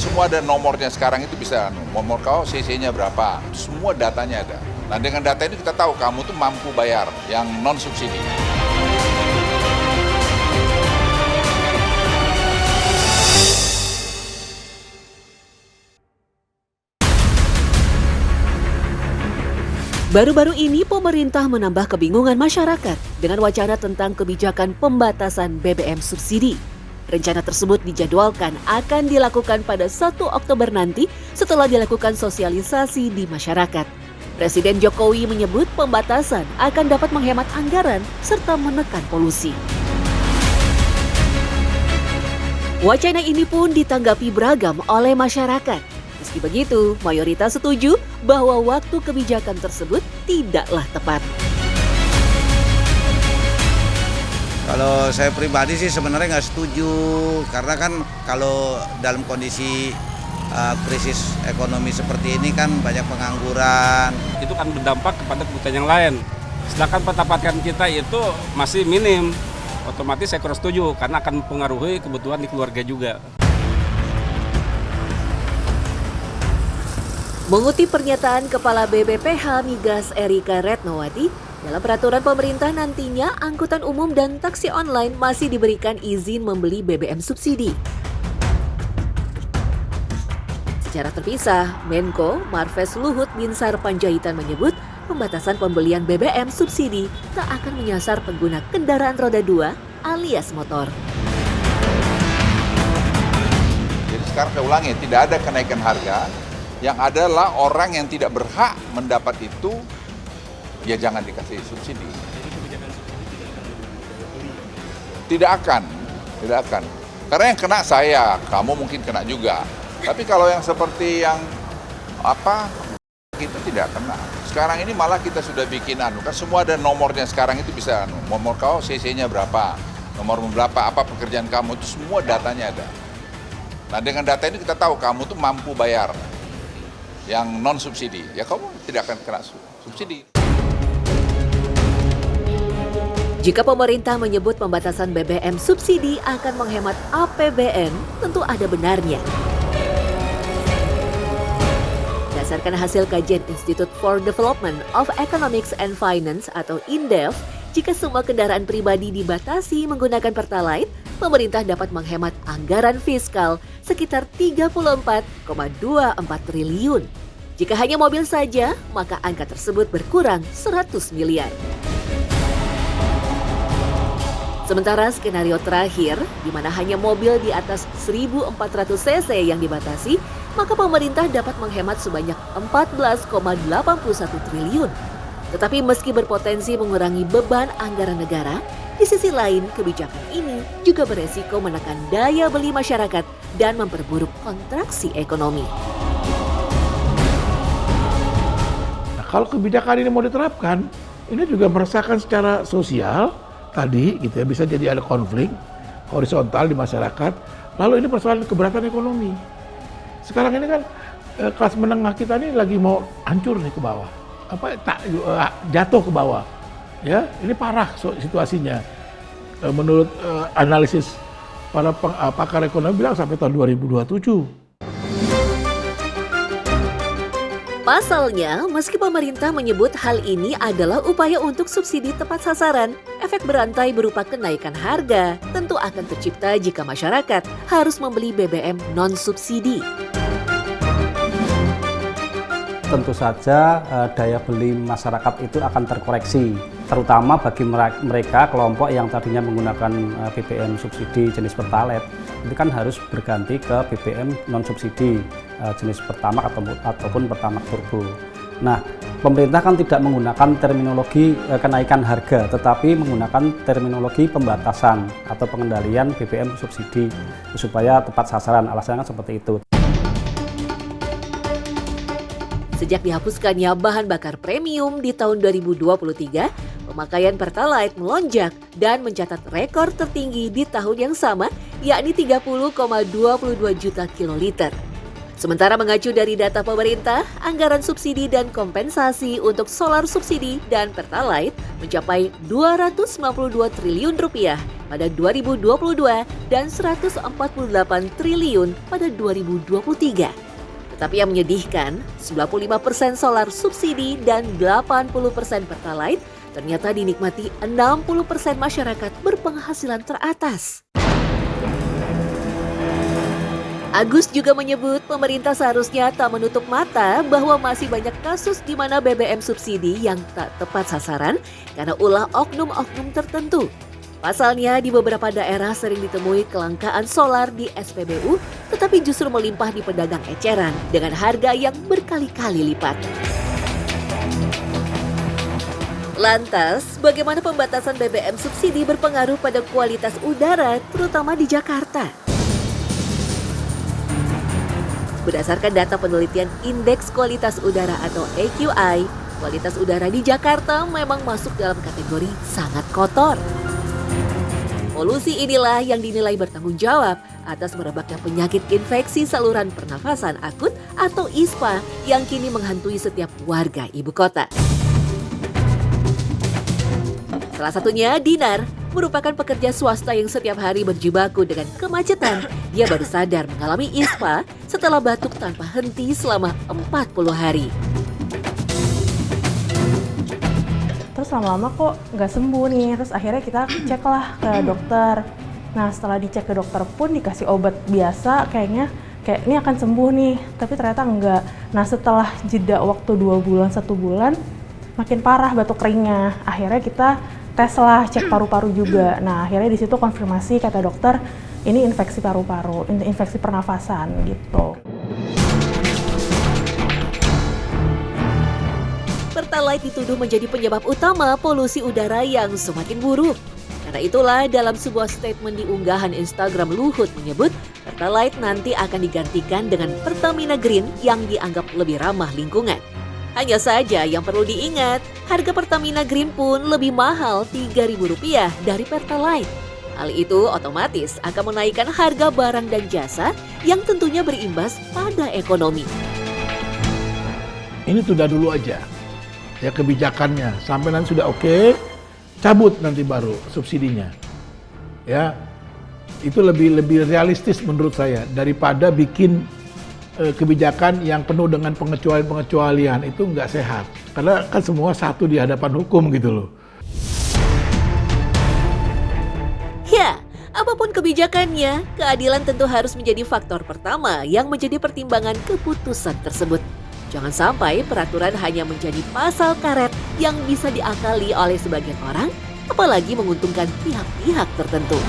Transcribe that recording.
semua ada nomornya sekarang itu bisa, nomor kau CC-nya berapa, semua datanya ada. Nah dengan data ini kita tahu kamu tuh mampu bayar yang non subsidi. Baru-baru ini pemerintah menambah kebingungan masyarakat dengan wacana tentang kebijakan pembatasan BBM subsidi. Rencana tersebut dijadwalkan akan dilakukan pada 1 Oktober nanti setelah dilakukan sosialisasi di masyarakat. Presiden Jokowi menyebut pembatasan akan dapat menghemat anggaran serta menekan polusi. Wacana ini pun ditanggapi beragam oleh masyarakat. Meski begitu, mayoritas setuju bahwa waktu kebijakan tersebut tidaklah tepat. Kalau saya pribadi sih sebenarnya nggak setuju, karena kan kalau dalam kondisi krisis ekonomi seperti ini kan banyak pengangguran. Itu kan berdampak kepada kebutuhan yang lain. Sedangkan pendapatan kita itu masih minim, otomatis saya kurang setuju karena akan mempengaruhi kebutuhan di keluarga juga. Mengutip pernyataan Kepala BPPH Migas Erika Retnowati, dalam peraturan pemerintah nantinya angkutan umum dan taksi online masih diberikan izin membeli BBM subsidi. Secara terpisah, Menko Marves Luhut Binsar Panjaitan menyebut pembatasan pembelian BBM subsidi tak akan menyasar pengguna kendaraan roda 2 alias motor. Jadi sekarang saya ulangi, tidak ada kenaikan harga. Yang adalah orang yang tidak berhak mendapat itu, ya jangan dikasih subsidi. Tidak akan. Karena yang kena saya, kamu mungkin kena juga. Tapi kalau yang seperti yang kita tidak kena. Sekarang ini malah kita sudah bikin kan semua ada nomornya sekarang itu bisa nomor kau CC-nya berapa, nomor berapa, apa pekerjaan kamu itu semua datanya ada. Nah dengan data ini kita tahu kamu tuh mampu bayar yang non subsidi, ya kamu tidak akan kena subsidi. Jika pemerintah menyebut pembatasan BBM subsidi akan menghemat APBN, tentu ada benarnya. Berdasarkan hasil kajian Institute for Development of Economics and Finance atau INDEF, jika semua kendaraan pribadi dibatasi menggunakan Pertalite, pemerintah dapat menghemat anggaran fiskal sekitar 34,24 triliun. Jika hanya mobil saja, maka angka tersebut berkurang 100 miliar. Sementara skenario terakhir, di mana hanya mobil di atas 1.400 cc yang dibatasi, maka pemerintah dapat menghemat sebanyak 14,81 triliun. Tetapi meski berpotensi mengurangi beban anggaran negara, di sisi lain kebijakan ini juga beresiko menekan daya beli masyarakat dan memperburuk kontraksi ekonomi. Nah, kalau kebijakan ini mau diterapkan, ini juga meresahkan secara sosial tadi, gitu ya, bisa jadi ada konflik horizontal di masyarakat. Lalu ini persoalan keberatan ekonomi. Sekarang ini kan kelas menengah kita ini lagi mau hancur nih ke bawah, jatuh ke bawah. Ya, ini parah situasinya. Menurut analisis para pakar ekonomi bilang sampai tahun 2027. Pasalnya, meski pemerintah menyebut hal ini adalah upaya untuk subsidi tepat sasaran, efek berantai berupa kenaikan harga tentu akan tercipta jika masyarakat harus membeli BBM non-subsidi. Tentu saja daya beli masyarakat itu akan terkoreksi, terutama bagi mereka kelompok yang tadinya menggunakan BBM subsidi jenis Pertalite, itu kan harus berganti ke BBM non-subsidi jenis Pertamax ataupun Pertamax Turbo. Nah, pemerintah kan tidak menggunakan terminologi kenaikan harga, tetapi menggunakan terminologi pembatasan atau pengendalian BBM subsidi supaya tepat sasaran, alasannya seperti itu. Sejak dihapuskannya bahan bakar premium di tahun 2023, pemakaian Pertalite melonjak dan mencatat rekor tertinggi di tahun yang sama, yakni 30,22 juta kiloliter. Sementara mengacu dari data pemerintah, anggaran subsidi dan kompensasi untuk solar subsidi dan Pertalite mencapai 292 triliun rupiah pada 2022 dan 148 triliun pada 2023. Tetapi yang menyedihkan, 95% solar subsidi dan 80% Pertalite ternyata dinikmati 60% masyarakat berpenghasilan teratas. Agus juga menyebut pemerintah seharusnya tak menutup mata bahwa masih banyak kasus di mana BBM subsidi yang tak tepat sasaran karena ulah oknum-oknum tertentu. Pasalnya di beberapa daerah sering ditemui kelangkaan solar di SPBU tetapi justru melimpah di pedagang eceran dengan harga yang berkali-kali lipat. Lantas, bagaimana pembatasan BBM subsidi berpengaruh pada kualitas udara terutama di Jakarta? Berdasarkan data penelitian Indeks Kualitas Udara atau AQI, kualitas udara di Jakarta memang masuk dalam kategori sangat kotor. Polusi inilah yang dinilai bertanggung jawab atas merebaknya penyakit infeksi saluran pernafasan akut atau ISPA yang kini menghantui setiap warga ibu kota. Salah satunya Dinar, merupakan pekerja swasta yang setiap hari berjibaku dengan kemacetan. Dia baru sadar mengalami ISPA setelah batuk tanpa henti selama 40 hari. Terus lama-lama kok nggak sembuh nih, terus akhirnya kita cek lah ke dokter. Nah setelah dicek ke dokter pun dikasih obat biasa, kayak ini akan sembuh nih, tapi ternyata enggak. Nah setelah jeda waktu 2 bulan, 1 bulan, makin parah batuk keringnya. Akhirnya kita tes lah, cek paru-paru juga. Nah akhirnya di situ konfirmasi kata dokter, ini infeksi paru-paru, infeksi pernafasan gitu. Pertalite dituduh menjadi penyebab utama polusi udara yang semakin buruk. Karena itulah dalam sebuah statement di unggahan Instagram Luhut menyebut Pertalite nanti akan digantikan dengan Pertamina Green yang dianggap lebih ramah lingkungan. Hanya saja yang perlu diingat, harga Pertamina Green pun lebih mahal Rp3.000 dari Pertalite. Hal itu otomatis akan menaikkan harga barang dan jasa yang tentunya berimbas pada ekonomi. Ini tunda dulu aja, ya kebijakannya. Sampai nanti sudah oke, cabut nanti baru subsidinya. Ya, itu lebih realistis menurut saya daripada bikin kebijakan yang penuh dengan pengecualian itu nggak sehat. Karena kan semua satu di hadapan hukum gitu loh. Ya, apapun kebijakannya, keadilan tentu harus menjadi faktor pertama yang menjadi pertimbangan keputusan tersebut. Jangan sampai peraturan hanya menjadi pasal karet yang bisa diakali oleh sebagian orang, apalagi menguntungkan pihak-pihak tertentu.